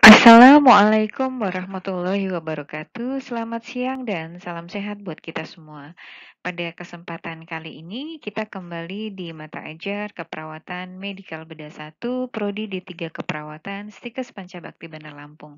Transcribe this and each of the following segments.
Assalamualaikum warahmatullahi wabarakatuh. Selamat siang dan salam sehat buat kita semua. Pada kesempatan kali ini kita kembali di mata ajar keperawatan Medikal Bedah 1 Prodi D3 Keperawatan Stikes Pancabakti Bandar Lampung.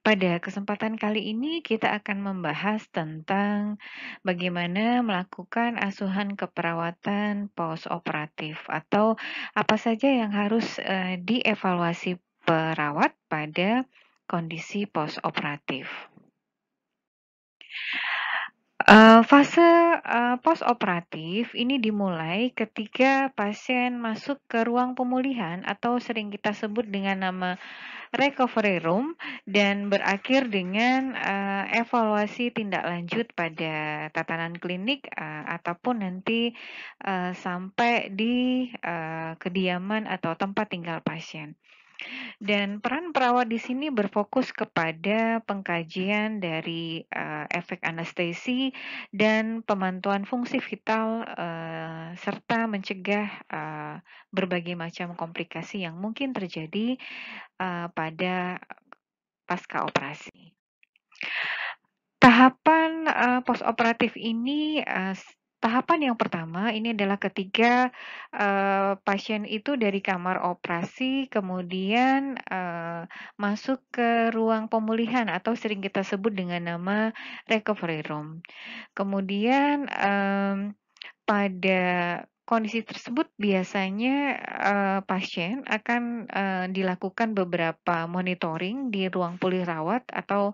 Pada kesempatan kali ini kita akan membahas tentang bagaimana melakukan asuhan keperawatan postoperatif atau apa saja yang harus dievaluasi perawat pada kondisi postoperatif. Fase postoperatif ini dimulai ketika pasien masuk ke ruang pemulihan atau sering kita sebut dengan nama recovery room dan berakhir dengan evaluasi tindak lanjut pada tatanan klinik ataupun nanti sampai di kediaman atau tempat tinggal pasien. Dan peran perawat di sini berfokus kepada pengkajian dari efek anestesi dan pemantauan fungsi vital serta mencegah berbagai macam komplikasi yang mungkin terjadi pada pasca operasi. Tahapan postoperatif ini tahapan yang pertama ini adalah ketika pasien itu dari kamar operasi kemudian masuk ke ruang pemulihan atau sering kita sebut dengan nama recovery room. Kemudian pada kondisi tersebut biasanya pasien akan dilakukan beberapa monitoring di ruang pulih rawat atau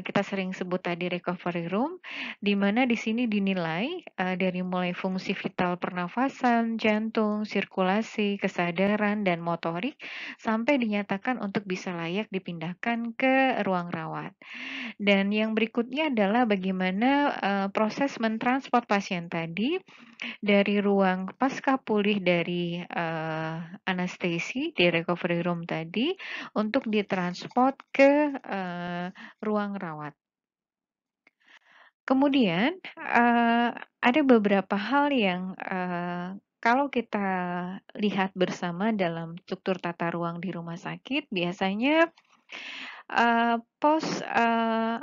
kita sering sebut tadi recovery room, di mana di sini dinilai dari mulai fungsi vital pernafasan, jantung, sirkulasi, kesadaran, dan motorik, sampai dinyatakan untuk bisa layak dipindahkan ke ruang rawat. Dan yang berikutnya adalah bagaimana proses mentransport pasien tadi dari ruang pasca pulih dari anestesi di recovery room tadi untuk ditransport ke ruang rawat. Kemudian ada beberapa hal yang kalau kita lihat bersama dalam struktur tata ruang di rumah sakit, biasanya post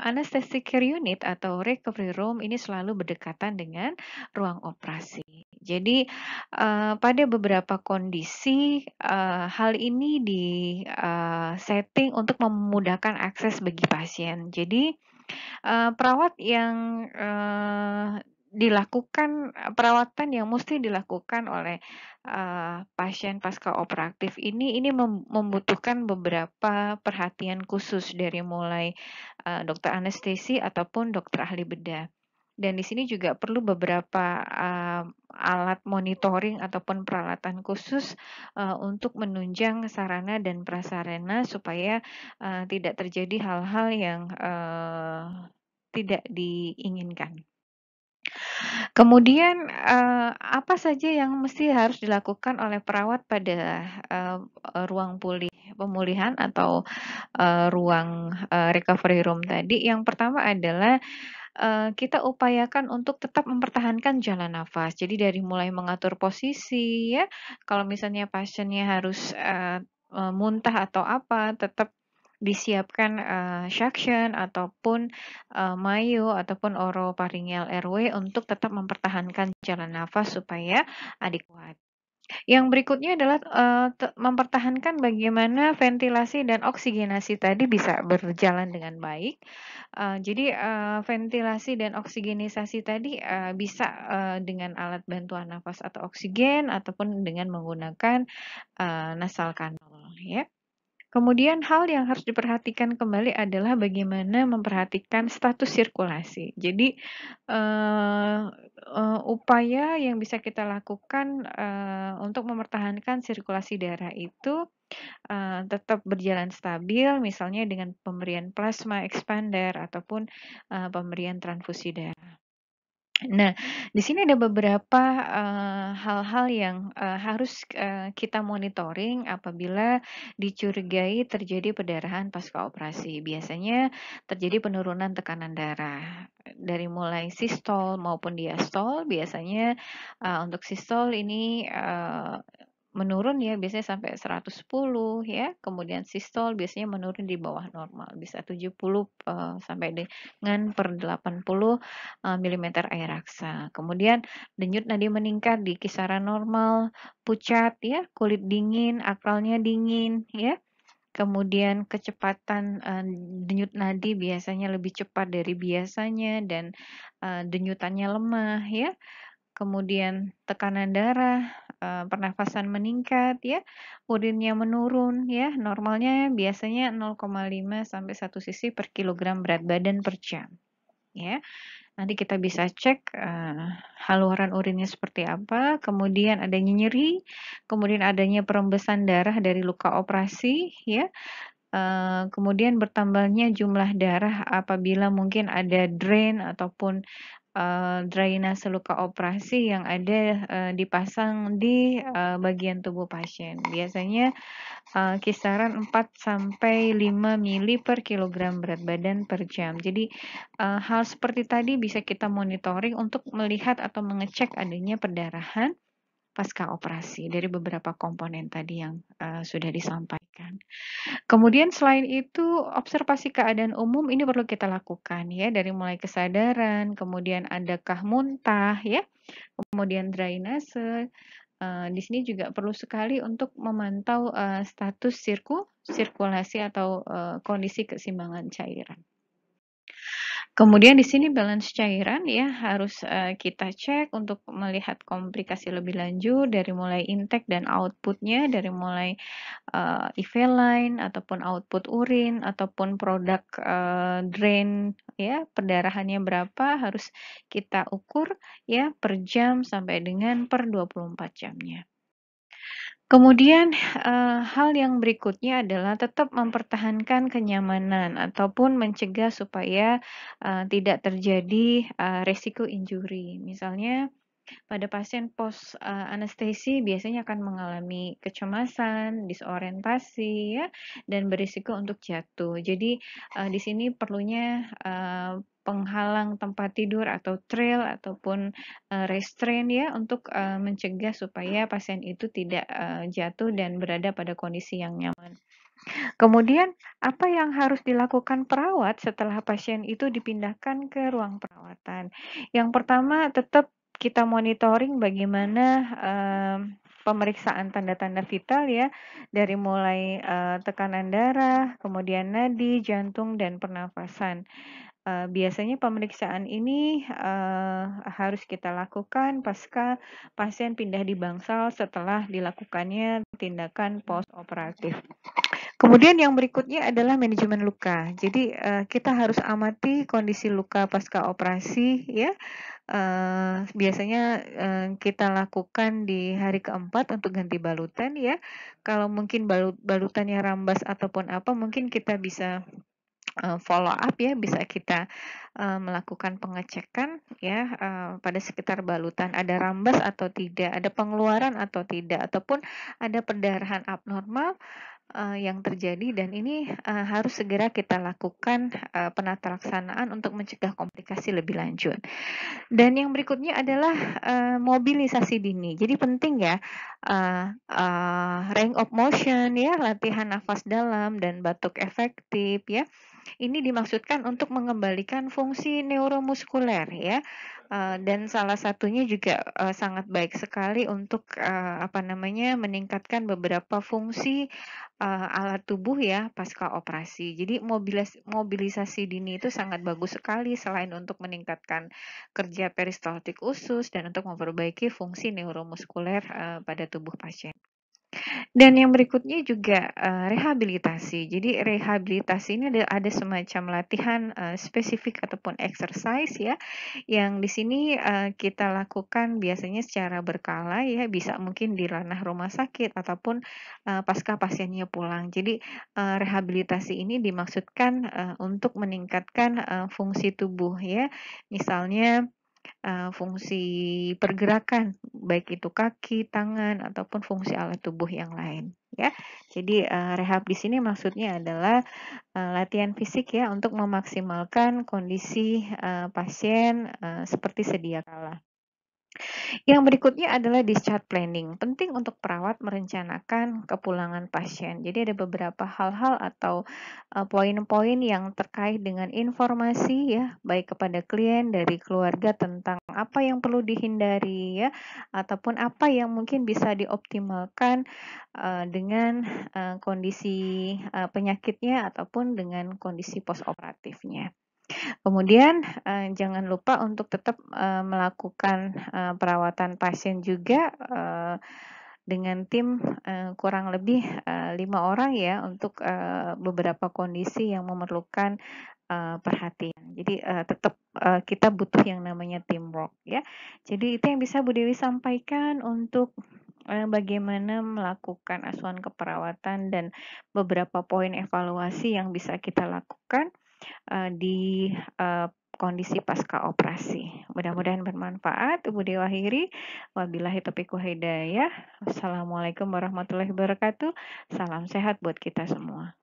anesthetic care unit atau recovery room ini selalu berdekatan dengan ruang operasi. Jadi pada beberapa kondisi hal ini setting untuk memudahkan akses bagi pasien. Jadi perawat yang perawatan yang musti dilakukan oleh pasien pasca operatif ini membutuhkan beberapa perhatian khusus dari mulai dokter anestesi ataupun dokter ahli bedah. Dan di sini juga perlu beberapa alat monitoring ataupun peralatan khusus untuk menunjang sarana dan prasarana supaya tidak terjadi hal-hal yang tidak diinginkan. Kemudian apa saja yang mesti harus dilakukan oleh perawat pada ruang pemulihan atau ruang recovery room tadi? Yang pertama adalah kita upayakan untuk tetap mempertahankan jalan nafas. Jadi dari mulai mengatur posisi ya, kalau misalnya pasiennya harus muntah atau apa, tetap disiapkan suction ataupun mayo ataupun orofaringeal airway untuk tetap mempertahankan jalan nafas supaya adekuat. Yang berikutnya adalah mempertahankan bagaimana ventilasi dan oksigenasi tadi bisa berjalan dengan baik. Jadi ventilasi dan oksigenisasi tadi bisa dengan alat bantuan nafas atau oksigen ataupun dengan menggunakan nasal kanul ya. Kemudian hal yang harus diperhatikan kembali adalah bagaimana memperhatikan status sirkulasi. Jadi upaya yang bisa kita lakukan untuk mempertahankan sirkulasi darah itu tetap berjalan stabil, misalnya dengan pemberian plasma expander ataupun pemberian transfusi darah. Nah, di sini ada beberapa hal-hal yang harus kita monitoring apabila dicurigai terjadi perdarahan pasca operasi. Biasanya terjadi penurunan tekanan darah dari mulai sistol maupun diastol. Biasanya untuk sistol ini menurun ya, biasanya sampai 110 ya, kemudian sistol biasanya menurun di bawah normal, bisa 70 sampai dengan per 80 milimeter air raksa. Kemudian denyut nadi meningkat di kisaran normal, pucat ya, kulit dingin, akralnya dingin ya. Kemudian kecepatan denyut nadi biasanya lebih cepat dari biasanya dan denyutannya lemah ya. Kemudian tekanan darah, pernafasan meningkat ya, urinnya menurun ya, normalnya biasanya 0,5 sampai 1 cc per kilogram berat badan per jam ya. Nanti kita bisa cek haluan urinnya seperti apa, kemudian adanya nyeri, kemudian adanya perembesan darah dari luka operasi ya, kemudian bertambahnya jumlah darah apabila mungkin ada drain ataupun drainase luka operasi yang ada dipasang di bagian tubuh pasien. Biasanya kisaran 4 sampai 5 mili per kilogram berat badan per jam. Jadi hal seperti tadi bisa kita monitoring untuk melihat atau mengecek adanya perdarahan pasca operasi dari beberapa komponen tadi yang sudah disampaikan. Kemudian selain itu, observasi keadaan umum ini perlu kita lakukan ya, dari mulai kesadaran, kemudian adakah muntah ya, kemudian drainase. Di sini juga perlu sekali untuk memantau status sirkulasi atau kondisi keseimbangan cairan. Kemudian di sini balance cairan ya harus kita cek untuk melihat komplikasi lebih lanjut dari mulai intake dan outputnya, dari mulai eveline ataupun output urin ataupun produk drain ya, perdarahannya berapa harus kita ukur ya per jam sampai dengan per 24 jamnya. Kemudian, hal yang berikutnya adalah tetap mempertahankan kenyamanan ataupun mencegah supaya, tidak terjadi, resiko injury. Misalnya pada pasien anestesi biasanya akan mengalami kecemasan, disorientasi ya, dan berisiko untuk jatuh. Jadi, di sini perlunya, penghalang tempat tidur atau trail ataupun, restrain ya untuk, mencegah supaya pasien itu tidak, jatuh dan berada pada kondisi yang nyaman. Kemudian, apa yang harus dilakukan perawat setelah pasien itu dipindahkan ke ruang perawatan? Yang pertama, tetap kita monitoring bagaimana pemeriksaan tanda-tanda vital ya, dari mulai tekanan darah, kemudian nadi, jantung, dan pernafasan. Biasanya pemeriksaan ini harus kita lakukan pasca pasien pindah di bangsal setelah dilakukannya tindakan postoperatif. Kemudian yang berikutnya adalah manajemen luka. Jadi kita harus amati kondisi luka pasca operasi ya. Biasanya kita lakukan di hari keempat untuk ganti balutan ya. Kalau mungkin balutannya rambas ataupun apa, mungkin kita bisa follow up ya, bisa kita melakukan pengecekan ya pada sekitar balutan ada rambas atau tidak, ada pengeluaran atau tidak, ataupun ada perdarahan abnormal yang terjadi dan ini harus segera kita lakukan penata laksanaan untuk mencegah komplikasi lebih lanjut. Dan yang berikutnya adalah mobilisasi dini. Jadi penting ya range of motion ya, latihan nafas dalam dan batuk efektif ya. Ini dimaksudkan untuk mengembalikan fungsi neuromuskuler ya. Dan salah satunya juga sangat baik sekali untuk apa namanya meningkatkan beberapa fungsi alat tubuh ya pasca operasi. Jadi mobilisasi dini itu sangat bagus sekali selain untuk meningkatkan kerja peristaltik usus dan untuk memperbaiki fungsi neuromuskuler pada tubuh pasien. Dan yang berikutnya juga rehabilitasi. Jadi rehabilitasi ini ada semacam latihan spesifik ataupun exercise ya, yang di sini kita lakukan biasanya secara berkala ya, bisa mungkin di ranah rumah sakit ataupun pasca pasiennya pulang. Jadi rehabilitasi ini dimaksudkan untuk meningkatkan fungsi tubuh ya, misalnya fungsi pergerakan, baik itu kaki, tangan, ataupun fungsi alat tubuh yang lain, ya. Jadi, rehab di sini maksudnya adalah, latihan fisik ya untuk memaksimalkan kondisi, pasien, seperti sedia kala. Yang berikutnya adalah discharge planning. Penting untuk perawat merencanakan kepulangan pasien. Jadi ada beberapa hal-hal atau poin-poin yang terkait dengan informasi ya, baik kepada klien dari keluarga tentang apa yang perlu dihindari ya, ataupun apa yang mungkin bisa dioptimalkan dengan kondisi penyakitnya ataupun dengan kondisi postoperatifnya. Kemudian, jangan lupa untuk tetap, melakukan, perawatan pasien juga, dengan tim, kurang lebih, 5 orang ya untuk, beberapa kondisi yang memerlukan, perhatian. Jadi, tetap, kita butuh yang namanya teamwork ya. Jadi itu yang bisa Bu Dewi sampaikan untuk, bagaimana melakukan asuhan keperawatan dan beberapa poin evaluasi yang bisa kita lakukan di kondisi pasca operasi. Mudah-mudahan bermanfaat. Ibu Dewi akhiri, wabillahi taufiq wal hidayah. Wassalamualaikum warahmatullahi wabarakatuh. Salam sehat buat kita semua.